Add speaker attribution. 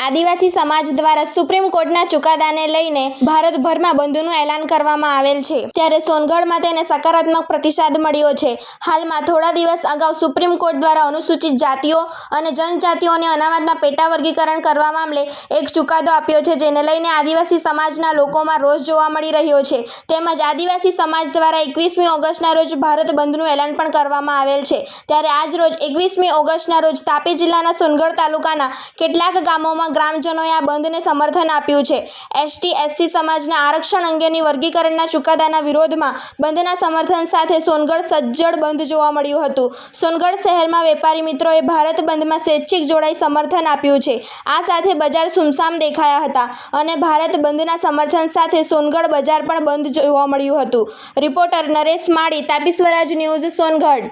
Speaker 1: આદિવાસી સમાજ દ્વારા સુપ્રીમ કોર્ટના ચુકાદાને લઈને ભારતભરમાં બંધનું એલાન કરવામાં આવેલ છે, ત્યારે સોનગઢમાં તેને સકારાત્મક પ્રતિસાદ મળ્યો છે. હાલમાં થોડા દિવસ અગાઉ સુપ્રીમ કોર્ટ દ્વારા અનુસૂચિત જાતિઓ અને જનજાતિઓને અનામતમાં પેટા વર્ગીકરણ કરવા મામલે એક ચુકાદો આપ્યો છે, જેને લઈને આદિવાસી સમાજના લોકોમાં રોષ જોવા મળી રહ્યો છે. તેમજ આદિવાસી સમાજ દ્વારા 21મી ઓગસ્ટના રોજ ભારત બંધનું એલાન પણ કરવામાં આવેલ છે. ત્યારે આજ રોજ 21મી ઓગસ્ટના રોજ તાપી જિલ્લાના સોનગઢ તાલુકાના કેટલાક ગામોમાં ગ્રામજનોએ આ બંધને સમર્થન આપ્યું છે. એસટી/એસસી સમાજના આરક્ષણ અંગેની વર્ગીકરણના ચુકાદાના વિરોધમાં બંધના સમર્થન સાથે સોનગઢ સજ્જડ બંધ જોવા મળ્યું હતું. સોનગઢ શહેરમાં વેપારી મિત્રોએ ભારત બંધમાં સ્વૈચ્છિક જોડાઈ સમર્થન આપ્યું છે. આ સાથે બજાર સુમસામ દેખાયા હતા અને ભારત બંધના સમર્થન સાથે સોનગઢ બજાર પણ બંધ જોવા મળ્યું હતું. રિપોર્ટર નરેશ માળી, તાપી સ્વરાજ ન્યૂઝ, સોનગઢ.